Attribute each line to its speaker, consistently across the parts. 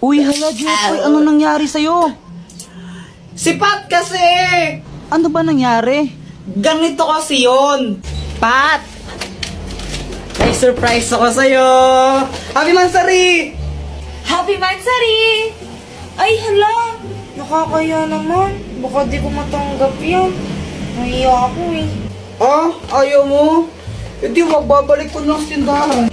Speaker 1: Uy, hala, Jeffoy, ano nangyari sa'yo?
Speaker 2: Si Pat kasi!
Speaker 1: Ano ba nangyari?
Speaker 2: Ganito kasi yun. Pat! May surprise ako sa'yo! Happy Mansari!
Speaker 3: Happy Mansari! Ay, hala! Nakakaya naman. Baka di ko matanggap yan. Nahiya ako eh.
Speaker 2: Ah, ayaw mo? Hindi, magbabalik ko lang sa tindahan.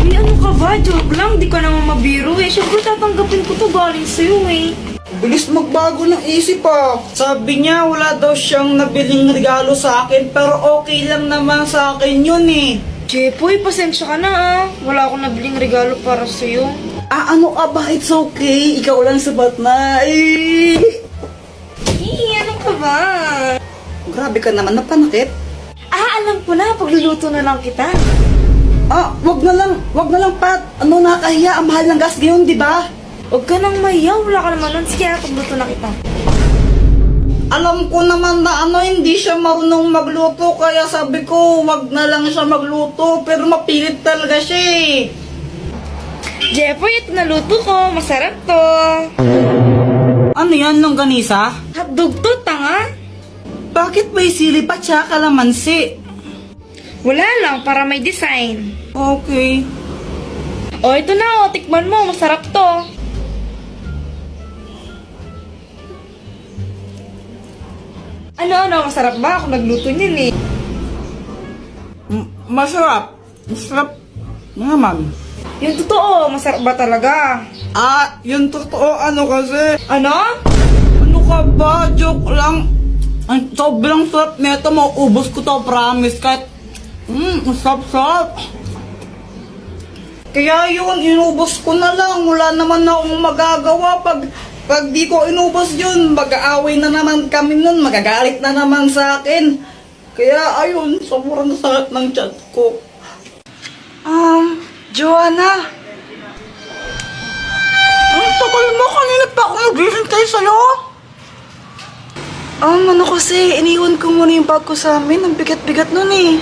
Speaker 3: Ay, ano ka ba? Joke lang. Di ka naman mabiro eh. Siyempre tatanggapin ko to galing sa'yo eh.
Speaker 2: Bilis magbago ng isip ah. Sabi niya wala daw siyang nabiling regalo sa akin pero okay lang naman sa akin yun eh.
Speaker 3: Jepoy, pasensya ka na ah. Wala akong nabiling regalo para sa'yo.
Speaker 2: Ah, ano ka ba? It's okay. Ikaw lang sabat na.
Speaker 3: Ano ka ba?
Speaker 2: Grabe ka naman, napanakit.
Speaker 3: Ah, alam ko na. Pagluluto na lang kita.
Speaker 2: Ah, wag na lang, Pat. Ano, nakakahiya. Ang mahal ng gas ngayon, di ba?
Speaker 3: Huwag ka nang mayaw. Wala ka naman nun. Sige, pagluto na kita.
Speaker 2: Alam ko naman na hindi siya marunong magluto, kaya sabi ko, wag na lang siya magluto, pero mapilit talaga siya eh.
Speaker 3: Jepoy, ito naluto ko. Masarap to.
Speaker 2: Ano yan, longganisa?
Speaker 3: Hotdog to, tanga.
Speaker 2: Bakit may sili pa tsaka kalamansi?
Speaker 3: Wala lang, para may design.
Speaker 2: Okay.
Speaker 3: O, ito na o. Tikman mo. Masarap to. Ano? Masarap ba? Ako nagluto niyan eh.
Speaker 2: Masarap. Masarap naman.
Speaker 3: Yung totoo, masarap ba talaga?
Speaker 2: Ah, yung totoo, kasi.
Speaker 3: Ano?
Speaker 2: Ano ka ba? Joke lang. Ang sobrang sarap nito, mauubos ko to, promise. Kahit, sarap. Kaya yun, inubos ko na lang. Wala naman akong magagawa. Pag di ko inubos yun, mag-aaway na naman kami nun. Magagalit na naman sa akin. Kaya ayun, sobrang sakit ng chat ko. Joanna. Ang tagal mo, kanina pa ako naghihintay sa'yo. Ano kasi, iniwan ko muna yung bag ko sa amin. Ang bigat-bigat nun eh.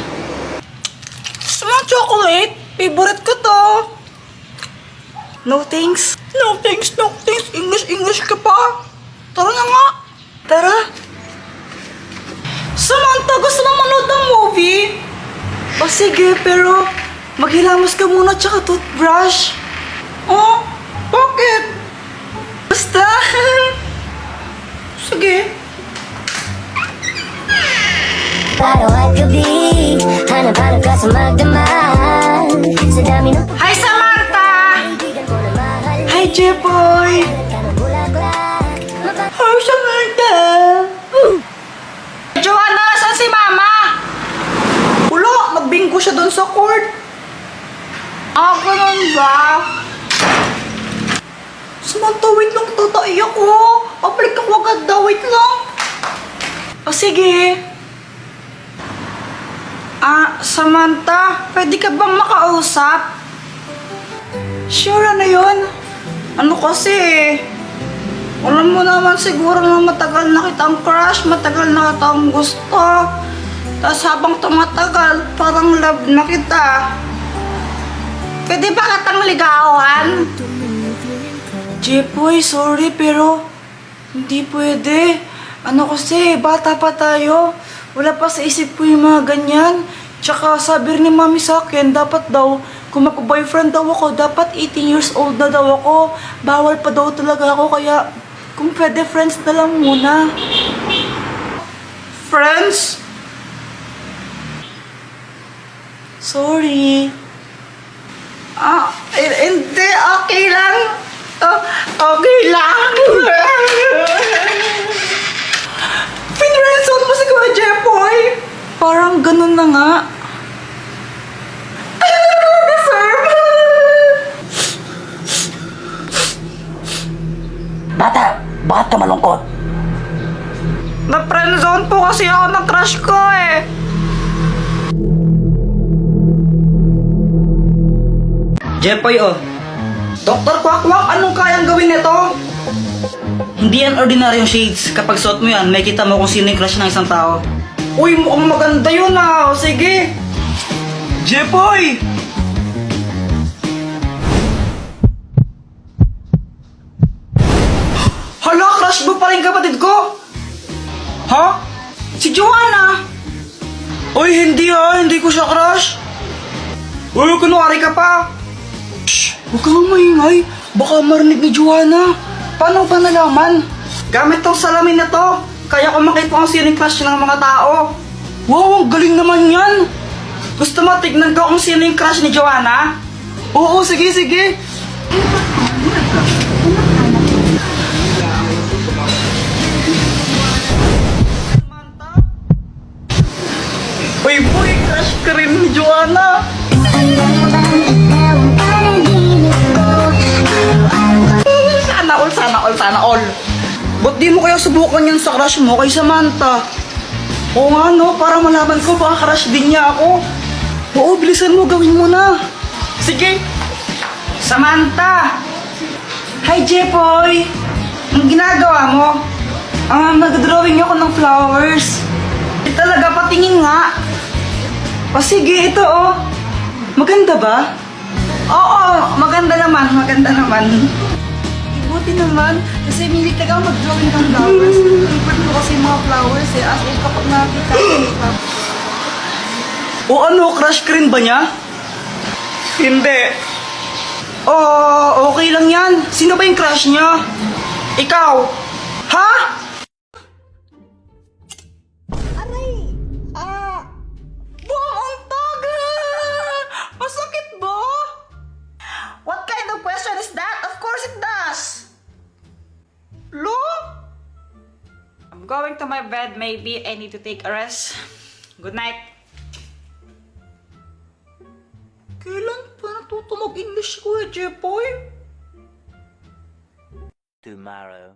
Speaker 2: Gusto mo chocolate? Favorite ko to. No thanks. No thanks. English ka pa. Tara na nga. Tara. Samantha, gusto mo manood ng movie? O sige, pero maghilamos ka muna tsaka toothbrush. Oh, bakit? Basta. Sige.
Speaker 4: Para at gabi, hanap-hanap ka sa magdamag. Sa dami ng
Speaker 2: Hi, Samantha!
Speaker 4: kaibigan ko na mahal.
Speaker 2: Hi, Jepoy!
Speaker 4: Ka ng bulaklak.
Speaker 2: Hi, Samantha! Joanna, saan si Mama? Wala, nagbingko siya doon sa court. Ah, ganun ba? Samantha, wait lang, tataiyak ko. Pabalik ako agad daw, wait lang. O sige. Ah, Samantha, pwede ka bang makausap? Sure, ano yun? Ano kasi, alam mo naman siguro na matagal na kitang crush, matagal na kitang gusto. Tapos habang tumatagal, parang love na kita. Pwede ba kitang ligawan? Jepoy, sorry pero hindi pwede. Ano kasi, bata pa tayo. Wala pa sa isip ko yung mga ganyan. Tsaka sabi rin ni mami sa akin, dapat daw, kung mag-boyfriend daw ako, dapat 18 years old na daw ako. Bawal pa daw talaga ako, kaya kung pwede, friends na lang muna. Friends? Sorry. Ah, hindi, okay lang. Okay lang. Pinrenson mo si Kuya Jepoy. Parang ganun na nga. I don't deserve.
Speaker 1: Bata, bakit ka malungkot?
Speaker 2: Na-friendzone po kasi ako ng crush ko eh. Jepoy, oh. Dr. Quack-Quack, anong kayang gawin nito? Hindi yan ordinaryong shades. Kapag suot mo yan, may kita mo kung sino yung crush ng isang tao. Uy, mukhang maganda yun ah. Sige. Jepoy! crush mo pa rin kapatid ko? Ha? Si Joanna? Uy, hindi ha. Hindi ko siya crush. Uy, kunwari ka pa. Shh! Huwag kang maingay. Baka marinig ni Joanna. Paano ba nalaman? Gamit tong salamin na to. Kaya ko makita kung sino yung crush ng mga tao. Wow, ang galing naman yan. Gusto mo tignan ko kung sino yung crush ni Joanna? Oo, sige, sige. Uy, boy, crush ka rin ni Joanna. Sana all. Ba't di mo kaya subukan yan sa crush mo kay Samantha? Oo nga no, para malaman ko baka crush din niya ako. Oo, bilisan mo, gawin mo na. Sige. Samantha! Hi, Jepoy! Anong ginagawa mo? Nag-drawing ako ng flowers. Talaga, patingin nga. Sige, ito oh. Maganda ba? Oo, maganda naman. Buti naman, kasi milit ka mag-drawing ng flowers. Favorite ko kasi mga flowers eh. As in, kapag nakakita ko. O ano, crush ka rin ba niya? Hindi. Oh, okay lang yan. Sino ba yung crush niya? Ikaw. Ha? Buong taga! Masakit ba? What kind of question is that? Of course it does. Lo? I'm going to my bed. Maybe I need to take a rest. Good night. Kailan pa natuto mag-English ko eh, Jepoy?
Speaker 5: Tomorrow.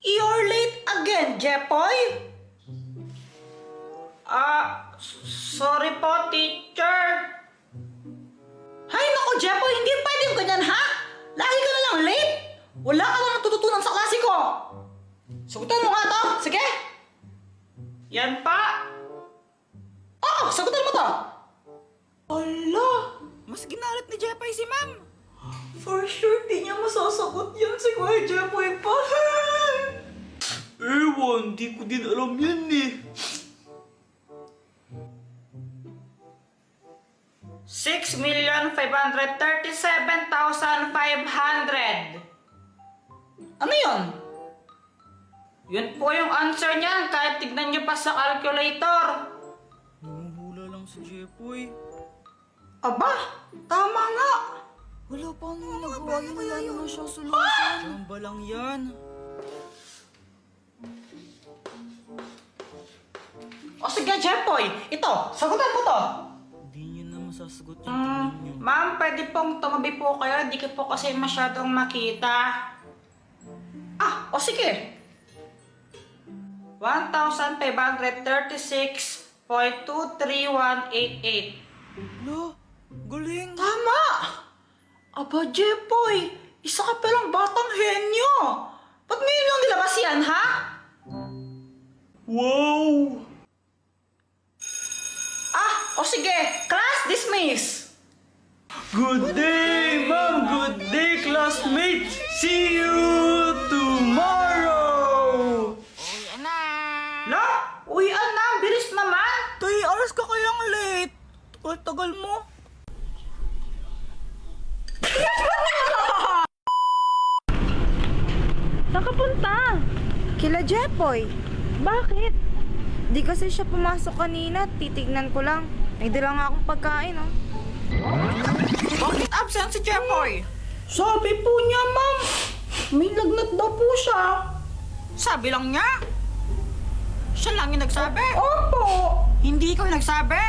Speaker 2: You're late again, Jepoy? Sorry po, teacher. Hay nako, Jepoy, hindi pwedeng ganyan, ha? Lagi ka na lang late. Wala ka na natututunan sa klase ko. Sagutan mo nga to, sige. Yan pa. Sagutan mo to. Ala, mas ginalit ni Jepoy si ma'am. For sure, di niya masasagot yan si Kuya Jepoy pa. Ewan, di ko din alam yan eh. 6,537,500. Ano yun? Yun po yung answer niyan, kahit tignan niyo pa sa calculator.
Speaker 1: Namumula lang si Jepoy.
Speaker 2: Aba, tama nga.
Speaker 1: Wala pa nang nagawa yun. Wala naman siya solution. Chamba lang yan.
Speaker 2: O sige, Jepoy, ito, sagutan mo to.
Speaker 1: Hindi niyo na masasagot yung tanong niyo.
Speaker 2: Ma'am, pwede pong tumabi po kayo, di ko po kasi masyadong makita. O sige. 1,536.23188.
Speaker 1: Lo, galing.
Speaker 2: Tama! Aba, Jepoy, isa ka palang batang henyo. Ba't ngayon lang nilabas yan, ha?
Speaker 1: Wow!
Speaker 2: O sige, class dismiss.
Speaker 1: Good day, ma'am. Good day, classmates. See you tomorrow.
Speaker 2: Lo, uwian na, bilis naman.
Speaker 1: 3 hours ka kayang late. Tagal mo.
Speaker 3: Saan ka punta? Kila Jepoy. Bakit? Di kasi siya pumasok kanina. Titignan ko lang. May dala nga akong pagkain, oh.
Speaker 2: Bakit absent si Jepoy? Sabi po niya, ma'am. May lagnat daw po siya. Sabi lang niya? Siya lang yung nagsabi? Opo. Hindi ikaw yung nagsabi?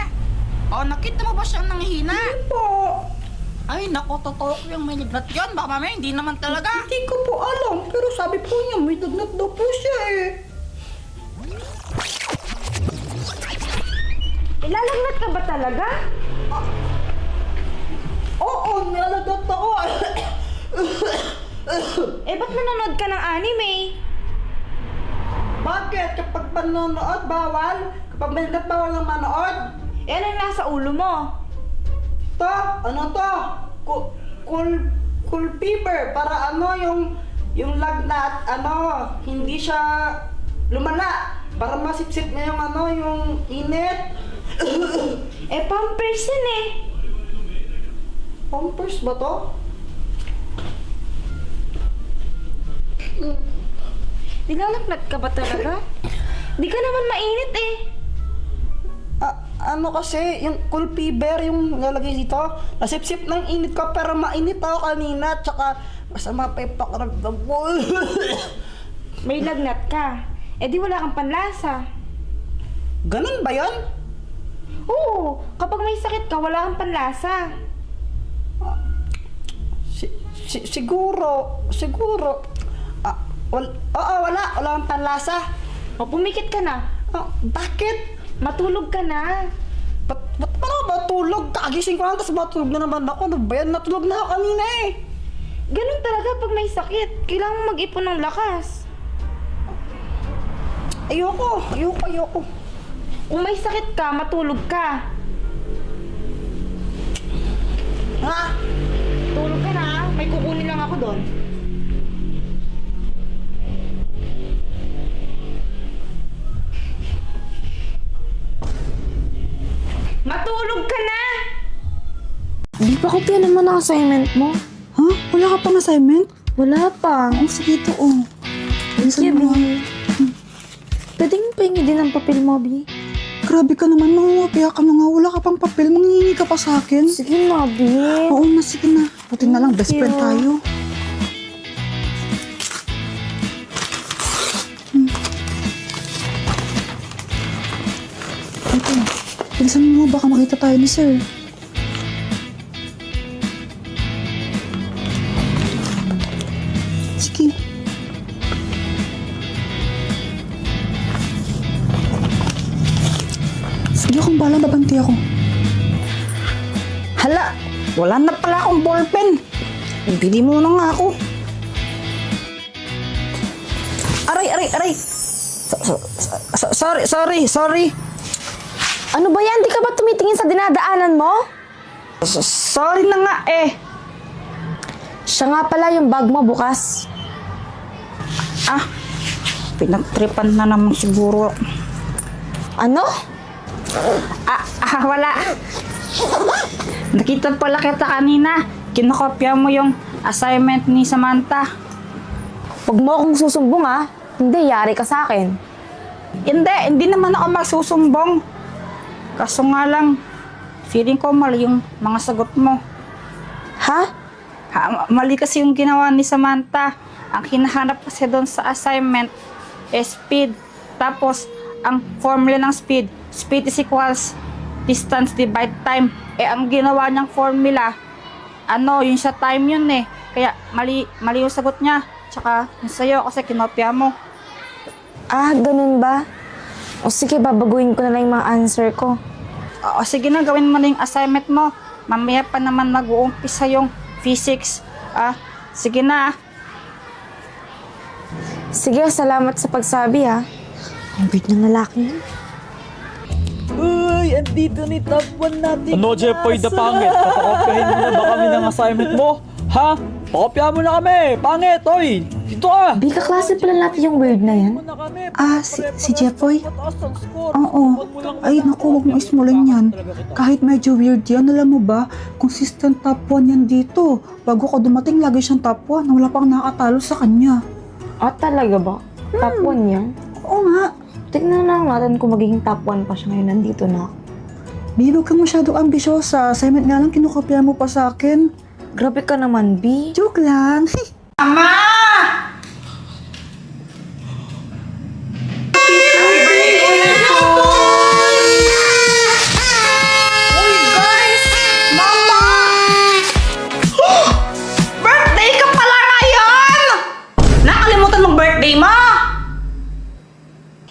Speaker 2: O, nakita mo ba siyang nanghihina? Hindi po. Ay, naku, totoo ko yung may lagnat yun. Baka mamaya, hindi naman talaga. Hindi ko po alam. Pero sabi po niya, may lagnat daw po siya eh.
Speaker 3: Ilalagnat ka ba talaga?
Speaker 2: Oo, nilalagnat ako.
Speaker 3: Ba't nanonood ka ng anime?
Speaker 2: Bakit? Kapag panonood, bawal? Kapag may lagnat, bawal ng manood?
Speaker 3: Ano yung nasa ulo mo?
Speaker 2: To? Ano to? Cool fever. Para ano yung yung lagnat, hindi siya lumala. Para masipsip na yung yung init.
Speaker 3: Eh, pampers yan eh.
Speaker 2: Pampers ba to?
Speaker 3: Nilalagnat ka ba talaga? Di ka naman mainit eh.
Speaker 2: Kasi, yung cool fever, yung nalagay dito, nasipsip ng init ko, pero mainit ako kanina, tsaka masama pa yung pakiramdam mo.
Speaker 3: May lagnat ka. Eh di wala kang panlasa.
Speaker 2: Ganun ba yan?
Speaker 3: Oo, kapag may sakit ka, wala kang panlasa.
Speaker 2: Siguro. Wala akong panlasa.
Speaker 3: O pumikit ka na.
Speaker 2: Bakit?
Speaker 3: Matulog ka na.
Speaker 2: Ba't pa ako matulog? Kagising ko lang, tapos matulog na naman ako. Ano ba yan? Natulog na ako kanina eh.
Speaker 3: Ganun talaga pag may sakit. Kailangan mo mag-ipon ng lakas.
Speaker 2: Ayoko.
Speaker 3: Kung may sakit ka, matulog ka.
Speaker 2: Ha?
Speaker 3: Tulog ka na. May kukunin lang ako doon. Matulog ka na!
Speaker 5: Di pa kopya naman ang assignment mo.
Speaker 2: Ha? Wala ka pang assignment?
Speaker 5: Wala pa.
Speaker 2: Sige ito, oh.
Speaker 5: Sige, B. Pwedeng pahingi din ang papel mo, B.
Speaker 2: Grabe ka naman, nangungapiya ka na nga. Wala ka pang papel, manghihingi ka pa sa akin.
Speaker 5: Sige na, B.
Speaker 2: Oo na, sige na. Buti na lang, best
Speaker 5: Thank
Speaker 2: friend
Speaker 5: you.
Speaker 2: tayo. Ito, bilisan mo, baka makita tayo ni sir. Sige. Sige akong bahala, babanti ako. Hala, wala na pala akong ballpen. Bili mo na nga ako. Aray. Sorry.
Speaker 5: Ano ba yan? Di ka ba tumitingin sa dinadaanan mo?
Speaker 2: Sorry na nga eh.
Speaker 5: Siya nga pala yung bag mo bukas.
Speaker 2: Pinagtripan na naman siguro.
Speaker 5: Ano?
Speaker 2: Wala. Nakita pala kita kanina. Kinokopya mo yung assignment ni Samantha.
Speaker 5: Huwag mo akong susumbong, ha? Hindi, yari ka sa akin.
Speaker 2: Hindi naman ako magsusumbong. Kaso nga lang, feeling ko mali yung mga sagot mo.
Speaker 5: Ha?
Speaker 2: Mali kasi yung ginawa ni Samantha. Ang hinahanap kasi doon sa assignment is speed. Tapos, ang formula ng speed is equals distance divide time. Ang ginawa niyang formula, yung sa time yun eh. Kaya, mali yung sagot niya. Tsaka, yung sa'yo kasi kinopya mo.
Speaker 5: Ganun ba? O sige, babaguhin ko na lang yung mga answer ko.
Speaker 2: Sige na, gawin mo na yung assignment mo. Mamaya pa naman mag-uumpisa yung physics. Sige na.
Speaker 5: Sige, salamat sa pagsabi, ha? Ang weird ng lalaki yun.
Speaker 1: Uy, andito ni top 1 natin. Ano, Jeffoy, the pangit? Papakopyahin mo na ba kami ng assignment mo? Ha? Pakopyahan mo na kami! Pangit, oy! Dito ka!
Speaker 5: Di kaklase pala natin yung weird na yan.
Speaker 2: Si Jeffoy? Oo. Ay, naku, huwag mo ismulan yan. Kahit medyo weird yan, alam mo ba, consistent top 1 yan dito. Bago ka dumating, lagi siyang top 1 na wala pang nakatalo sa kanya.
Speaker 5: Talaga ba? Top 1 yan?
Speaker 2: Oo nga.
Speaker 5: Tignan na lang natin kung magiging top 1 pa siya ngayon. Nandito na.
Speaker 2: Bilog kang masyadong ambisyosa. Assignment nga lang, kinukopya mo pa sa akin.
Speaker 5: Grabe ka naman, B.
Speaker 2: Joke lang. Ama! Uy, guys! Mama! Birthday ka pala ngayon! Nakalimutan mong birthday mo?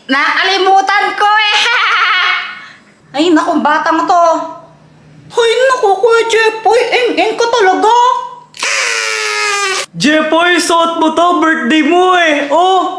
Speaker 2: Nakalimutan ko eh! Ay, naku, batang to. Ay, naku, Kuya Jeffoy, eng ka talaga.
Speaker 1: Jeffoy, suot mo to! Birthday mo eh! Oh!